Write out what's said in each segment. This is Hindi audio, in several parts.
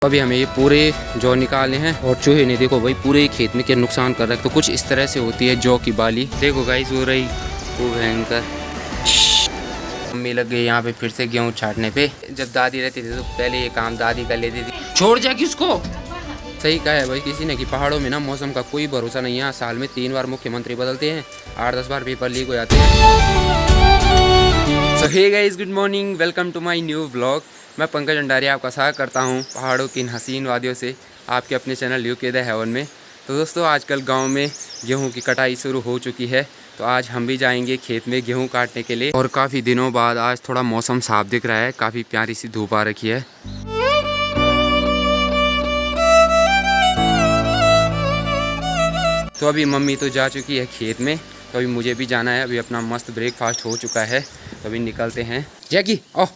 अभी हमें ये पूरे जौ निकालने हैं और चूहे ने देखो भाई पूरे खेत में क्या नुकसान कर रहा है। तो कुछ इस तरह से होती है जौ की बाली। देखो गाइस हो रही वो भयंकर। मम्मी लग गई यहाँ पे फिर से गेहूँ छाटने पे। जब दादी रहती थी तो पहले ये काम दादी कर लेती थी। छोड़ जा किसको। सही कहा है भाई किसी ने कि पहाड़ों में ना मौसम का कोई भरोसा नहीं है। साल में 3 बार मुख्यमंत्री बदलते हैं, 8-10 बार पेपर लीक हो जाते हैं। So hey guys, good morning, welcome to my new vlog. मैं पंकज अंडारिया आपका स्वागत करता हूं पहाड़ों की इन हसीन वादियों से आपके अपने चैनल यूके द हेवन में। तो दोस्तों आजकल गांव में गेहूं की कटाई शुरू हो चुकी है, तो आज हम भी जाएंगे खेत में गेहूं काटने के लिए। और काफ़ी दिनों बाद आज थोड़ा मौसम साफ दिख रहा है, काफ़ी प्यारी सी धूप आ रखी है। तो अभी मम्मी तो जा चुकी है खेत में, तो अभी मुझे भी जाना है। अभी अपना मस्त ब्रेकफास्ट हो चुका है, तो अभी निकलते हैं। जैकी ओह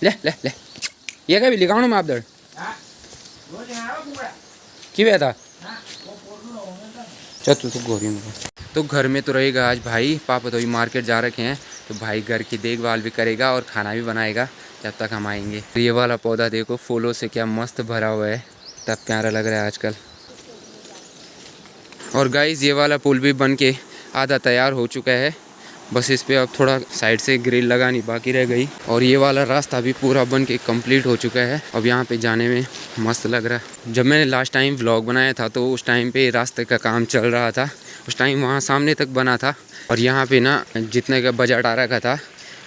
ले ले ले ये क्या भी लिखाऊँ मैं आप दर की था चल तू तो गोरी में। तो घर में तो रहेगा आज भाई, पापा तो अभी मार्केट जा रखे हैं, तो भाई घर की देखभाल भी करेगा और खाना भी बनाएगा जब तक हम आएंगे। तो ये वाला पौधा देखो फूलों से क्या मस्त भरा हुआ है, तब प्यारा लग रहा है आजकल। और गाइस ये वाला पुल भी बन के आधा तैयार हो चुका है, बस इस पे अब थोड़ा साइड से ग्रिल लगानी बाकी रह गई। और ये वाला रास्ता भी पूरा बन के कंप्लीट हो चुका है। अब यहाँ पे जाने में मस्त लग रहा है। जब मैंने लास्ट टाइम व्लॉग बनाया था तो उस टाइम पे रास्ते का काम चल रहा था, उस टाइम वहाँ सामने तक बना था। और यहाँ पे ना जितने का बजट आ रखा था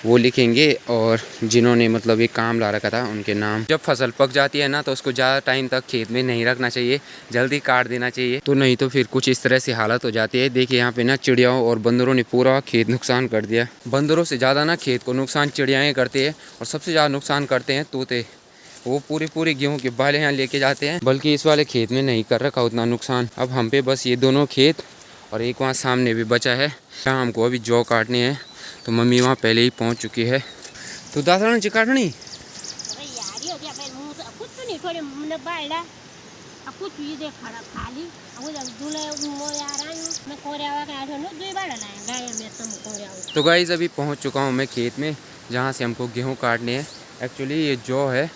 वो लिखेंगे, और जिन्होंने मतलब ये काम ला रखा था उनके नाम। जब फसल पक जाती है ना तो उसको ज़्यादा टाइम तक खेत में नहीं रखना चाहिए, जल्दी काट देना चाहिए, तो नहीं तो फिर कुछ इस तरह से हालत हो जाती है। देखिए यहाँ पे ना चिड़ियाओं और बंदरों ने पूरा खेत नुकसान कर दिया। बंदरों से ज़्यादा ना खेत को नुकसान चिड़ियाएँ करती है, और सबसे ज़्यादा नुकसान करते हैं तोते। वो पूरे गेहूँ के बाले यहाँ लेके जाते हैं, बल्कि इस वाले खेत में नहीं कर रखा उतना नुकसान। अब हम पे बस ये दोनों खेत और एक वहाँ सामने भी बचा है, जहाँ हमको अभी जौ काटने हैं। तो मम्मी वहाँ पहले ही पहुँच चुकी है। तो दादा ची काटनी तो गाइस अभी पहुँच चुका हूँ मैं खेत में, जहाँ से हमको गेहूँ काटने हैं। एक्चुअली ये जौ है,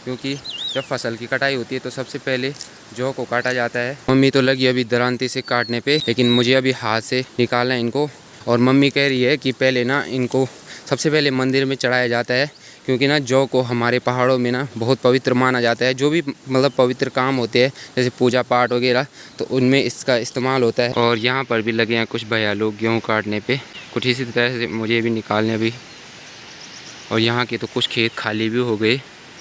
क्योंकि जब फसल की कटाई होती है तो सबसे पहले जौ को काटा जाता है। मम्मी तो लगी अभी दरांती से काटने पे, लेकिन मुझे अभी हाथ से निकालना है इनको। और मम्मी कह रही है कि पहले ना इनको सबसे पहले मंदिर में चढ़ाया जाता है, क्योंकि ना जौ को हमारे पहाड़ों में ना बहुत पवित्र माना जाता है। जो भी मतलब पवित्र काम होते हैं जैसे पूजा पाठ वगैरह, तो उनमें इसका इस्तेमाल होता है। और यहाँ पर भी लगे हैं कुछ भैया लोग गेहूँ काटने पे, कुछ इसी तरह से मुझे भी निकालने अभी। और यहाँ के तो कुछ खेत खाली भी हो गए।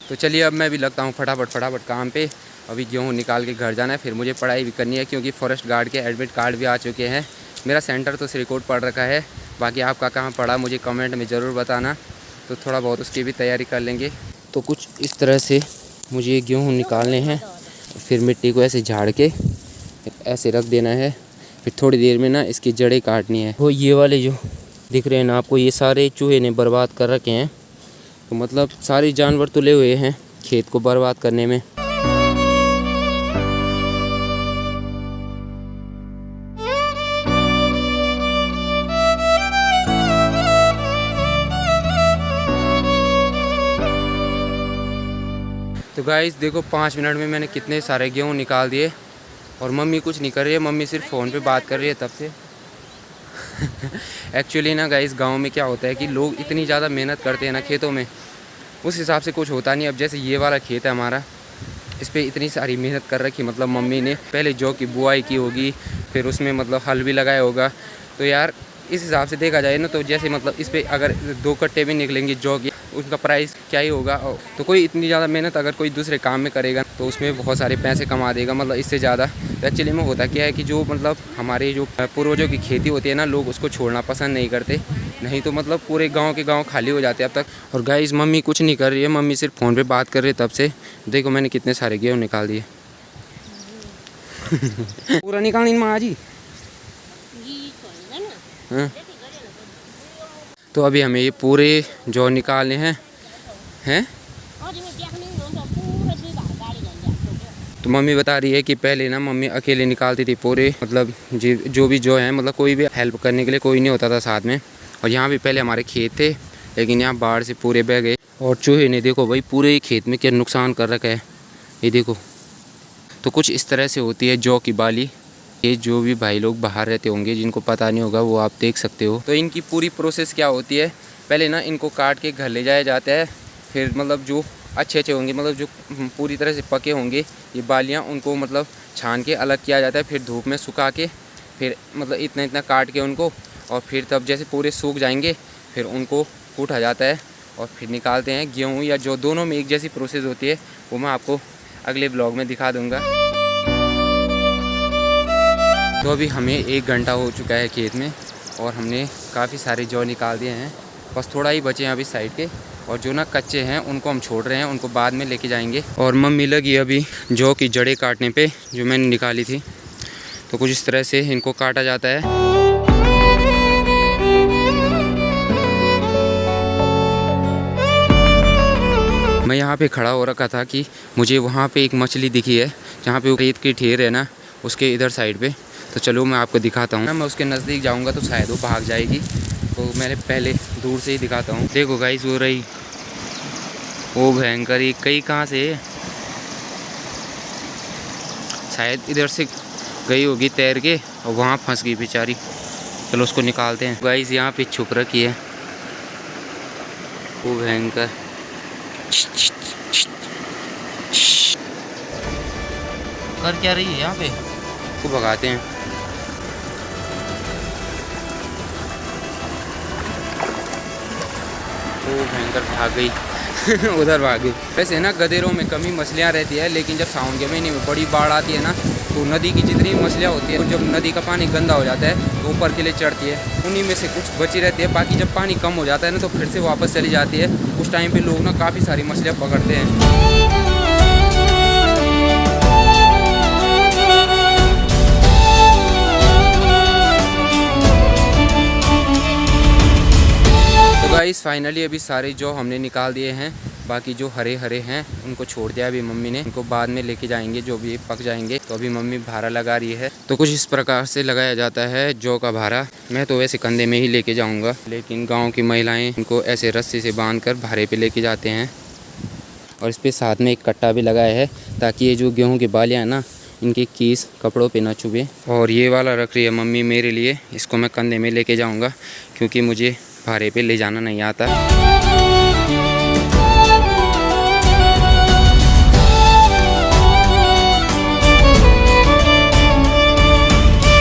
तो चलिए अब मैं भी लगता हूँ फटाफट काम पे। अभी गेहूँ निकाल के घर जाना है, फिर मुझे पढ़ाई भी करनी है, क्योंकि फॉरेस्ट गार्ड के एडमिट कार्ड भी आ चुके हैं। मेरा सेंटर तो श्रीकोट पढ़ रखा है, बाकी आपका कहाँ पढ़ा मुझे कमेंट में ज़रूर बताना, तो थोड़ा बहुत उसकी भी तैयारी कर लेंगे। तो कुछ इस तरह से मुझे गेहूँ निकालने हैं, फिर मिट्टी को ऐसे झाड़ के ऐसे रख देना है। फिर थोड़ी देर में ना इसकी जड़ें काटनी है। वो ये वाले जो दिख रहे हैं ना आपको, ये सारे चूहे ने बर्बाद कर रखे हैं। तो मतलब सारे जानवर तुले हुए हैं खेत को बर्बाद करने में। तो गाइस देखो 5 मिनट में मैंने कितने सारे गेहूँ निकाल दिए, और मम्मी कुछ नहीं कर रही है, मम्मी सिर्फ फ़ोन पे बात कर रही है तब से। एक्चुअली ना गाइस गांव में क्या होता है कि लोग इतनी ज़्यादा मेहनत करते हैं ना खेतों में, उस हिसाब से कुछ होता नहीं। अब जैसे ये वाला खेत है हमारा, इस पर इतनी सारी मेहनत कर रखी, मतलब मम्मी ने पहले जौ की बुआई की होगी, फिर उसमें मतलब हल भी लगाया होगा। तो यार इस हिसाब से देखा जाए ना, तो जैसे मतलब इस पर अगर 2 कट्टे भी निकलेंगे जौ की, उनका प्राइस क्या ही होगा। तो कोई इतनी ज़्यादा मेहनत अगर कोई दूसरे काम में करेगा तो उसमें बहुत सारे पैसे कमा देगा, मतलब इससे ज़्यादा। तो एक्चुअली में होता क्या है कि जो मतलब हमारे जो पूर्वजों की खेती होती है ना, लोग उसको छोड़ना पसंद नहीं करते, नहीं तो मतलब पूरे गांव के गांव खाली हो जाते हैं अब तक। और गाइस मम्मी कुछ नहीं कर रही है, मम्मी सिर्फ फ़ोन पे बात कर रही है तब से। देखो मैंने कितने सारे गेहूँ निकाल दिए। पूरा निकाल इन माँ जी। हाँ तो अभी हमें ये पूरे जौ निकालने हैं। तो मम्मी बता रही है कि पहले ना मम्मी अकेले निकालती थी पूरे, मतलब जो भी जौ है, मतलब कोई भी हेल्प करने के लिए कोई नहीं होता था साथ में। और यहाँ भी पहले हमारे खेत थे, लेकिन यहाँ बाढ़ से पूरे बह गए। और चूहे ने देखो भाई पूरे खेत में क्या नुकसान कर रखा है, ये देखो। तो कुछ इस तरह से होती है जौ की बाली। ये जो भी भाई लोग बाहर रहते होंगे जिनको पता नहीं होगा वो आप देख सकते हो। तो इनकी पूरी प्रोसेस क्या होती है, पहले ना इनको काट के घर ले जाया जाता है। फिर मतलब जो अच्छे होंगे, मतलब जो पूरी तरह से पके होंगे ये बालियाँ, उनको मतलब छान के अलग किया जाता है। फिर धूप में सुखा के फिर मतलब इतना इतना काट के उनको, और फिर तब जैसे पूरे सूख जाएंगे फिर उनको कूटा जाता है और फिर निकालते हैं। गेहूँ या जो दोनों में एक जैसी प्रोसेस होती है, वो मैं आपको अगले ब्लॉग में दिखा दूँगा। तो अभी हमें 1 घंटा हो चुका है खेत में और हमने काफ़ी सारे जौ निकाल दिए हैं। बस थोड़ा ही बचे हैं अभी साइड के, और जो ना कच्चे हैं उनको हम छोड़ रहे हैं, उनको बाद में लेके जाएंगे। और मम्मी लगी अभी जौ की जड़ें काटने पे जो मैंने निकाली थी। तो कुछ इस तरह से इनको काटा जाता है। मैं यहाँ पे खड़ा हो रखा था कि मुझे वहाँ पे एक मछली दिखी है, जहाँ पे वो रेत की ढेर है ना, उसके इधर साइड पे। तो चलो मैं आपको दिखाता हूँ ना। मैं उसके नज़दीक जाऊँगा तो शायद वो भाग जाएगी, तो मैंने पहले दूर से ही दिखाता हूँ। देखो गाइस, वो रही, वो भयंकर ही कई कहाँ से शायद इधर से गई होगी तैर के और वहाँ फंस गई बेचारी। चलो उसको निकालते हैं। गाइस यहाँ पे छुप रखी है वो भयंकर। कर क्या रही है यहाँ पे, उसको भगाते हैं। वो भयंकर भाग गई उधर भाग गई। वैसे ना गदेरों में कमी मछलियाँ रहती है, लेकिन जब सावन के महीने में बड़ी बाढ़ आती है ना, तो नदी की जितनी मछलियाँ होती है, तो जब नदी का पानी गंदा हो जाता है तो ऊपर के लिए चढ़ती है, उन्हीं में से कुछ बची रहती है। बाकी जब पानी कम हो जाता है ना, तो फिर से वापस चली जाती है। उस टाइम पे लोग ना काफ़ी सारी मछलियाँ पकड़ते हैं। तो गाइस फाइनली अभी सारे जो हमने निकाल दिए हैं, बाकी जो हरे हरे हैं उनको छोड़ दिया अभी मम्मी ने। उनको बाद में लेके जाएंगे, जो भी पक जाएंगे। तो अभी मम्मी भारा लगा रही है। तो कुछ इस प्रकार से लगाया जाता है जौ का भारा। मैं तो वैसे कंधे में ही लेके जाऊंगा, लेकिन गांव की महिलाएं इनको ऐसे रस्सी से बांध कर भारे पे लेके जाते हैं। और इस पर साथ में एक कट्टा भी लगाया है, ताकि ये जो गेहूँ की बालियाँ हैं ना, इनके कीस कपड़ों पे ना चुभे। और ये वाला रख रही है मम्मी मेरे लिए, इसको मैं कंधे में लेके जाऊँगा, क्योंकि मुझे भारे पे ले जाना नहीं आता।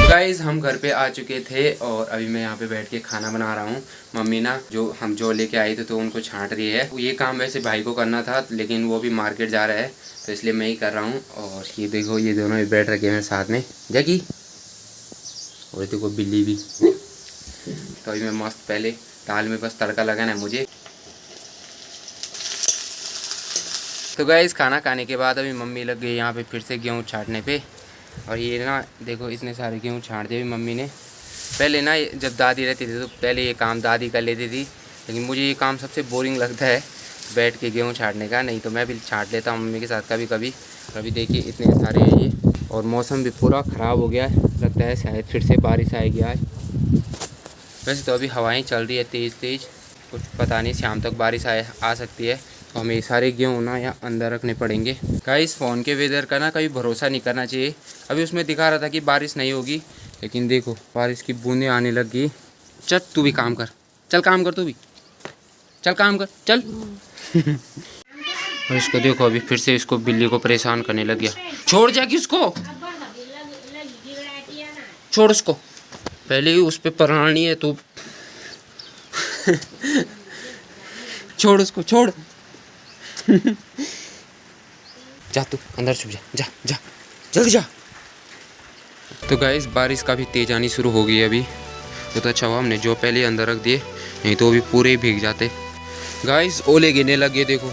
गाइस हम घर पे आ चुके थे और अभी मैं यहाँ पे बैठ के खाना बना रहा हूँ। मम्मी ना जो हम जो लेके आए थे तो उनको छांट रही है। ये काम वैसे भाई को करना था, लेकिन वो भी मार्केट जा रहा है, तो इसलिए मैं ही कर रहा हूँ। और ये देखो, ये दोनों भी बैठ रखे हैं साथ में, जगी और देखो बिल्ली भी। तो अभी मैं मस्त पहले दाल में बस तड़का लगाना है मुझे। तो गाइस खाना खाने के बाद अभी मम्मी लग गई यहाँ पे फिर से गेहूँ छाँटने पे। और ये ना देखो, इतने सारे गेहूँ छाँट दिए मम्मी ने। पहले ना जब दादी रहती थी तो पहले ये काम दादी कर लेती थी, लेकिन मुझे ये काम सबसे बोरिंग लगता है, बैठ के गेहूँ छाँटने का। नहीं तो मैं भी छाँट लेता हूँ मम्मी के साथ कभी कभी। अभी देखिए इतने सारे हैं ये, और मौसम भी पूरा ख़राब हो गया है, लगता है शायद फिर से बारिश आएगी आज। वैसे तो अभी हवाएं चल रही है तेज़ तेज़, कुछ पता नहीं शाम तक बारिश आ सकती है। तो हमें सारे गेहूँ ना यहाँ अंदर रखने पड़ेंगे। गाइस फ़ोन के वेदर का ना कभी भरोसा नहीं करना चाहिए। अभी उसमें दिखा रहा था कि बारिश नहीं होगी, लेकिन देखो बारिश की बूंदें आने लग गई। चल तू भी काम कर, चल काम कर, तू भी चल काम कर, चल। और इसको देखो अभी फिर से इसको बिल्ली को परेशान करने लग गया। छोड़ जा किसको, छोड़ उसको, पहले ही उस पर प्राणी है तो छोड़ उसको, छोड़। जा तू अंदर छुप जा, जा जा जल्दी जा। तो गाइस बारिश काफ़ी तेज आनी शुरू हो गई है अभी। तो अच्छा हुआ हमने जो पहले अंदर रख दिए, नहीं तो अभी पूरे ही भीग जाते। गाइस ओले गिरने लगे, देखो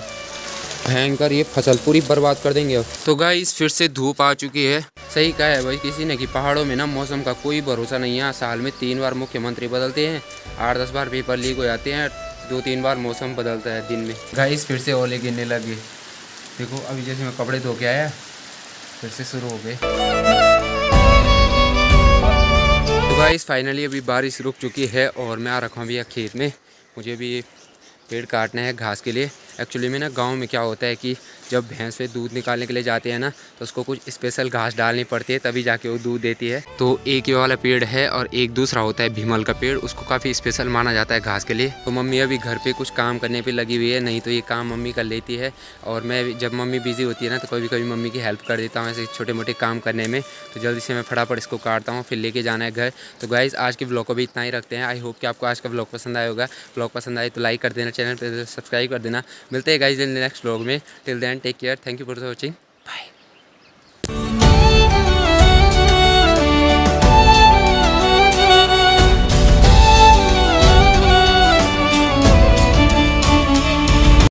भयंकर, ये फसल पूरी बर्बाद कर देंगे अब। तो गाइस फिर से धूप आ चुकी है। सही कहा है भाई किसी ने कि पहाड़ों में ना मौसम का कोई भरोसा नहीं है। साल में 3 बार मुख्यमंत्री बदलते हैं, 8-10 बार पेपर लीक हो जाते हैं, 2-3 बार मौसम बदलता है दिन में। गाइस फिर से ओले गिरने लगे, देखो अभी जैसे मैं कपड़े धो के आया फिर से शुरू हो गए। तो गाइस फाइनली अभी बारिश रुक चुकी है और मैं आ रखा हूँ भैया खेत में। मुझे भी पेड़ काटना है घास के लिए। एक्चुअली में ना गांव में क्या होता है कि जब भैंस से दूध निकालने के लिए जाते हैं ना तो उसको कुछ स्पेशल घास डालनी पड़ती है, तभी जाके वो दूध देती है। तो एक ये वाला पेड़ है और एक दूसरा होता है भीमल का पेड़, उसको काफ़ी स्पेशल माना जाता है घास के लिए। तो मम्मी अभी घर पे कुछ काम करने पे लगी हुई है, नहीं तो ये काम मम्मी कर लेती है। और मैं जब मम्मी बिजी होती है ना तो कभी कभी मम्मी की हेल्प कर देता हूँ ऐसे छोटे मोटे काम करने में। तो जल्दी से मैं फटाफट इसको काटता हूँ, फिर लेके जाना है घर। तो गाइज़ आज के ब्लॉग को भी इतना ही रखते हैं। आई होप कि आपको आज का ब्लॉग पसंद आया होगा। ब्लॉग पसंद आए तो लाइक कर देना, चैनल पर सब्सक्राइब कर देना। मिलते हैं गाइज़ इन नेक्स्ट ब्लॉग में। Till then take care, thank you for watching, bye.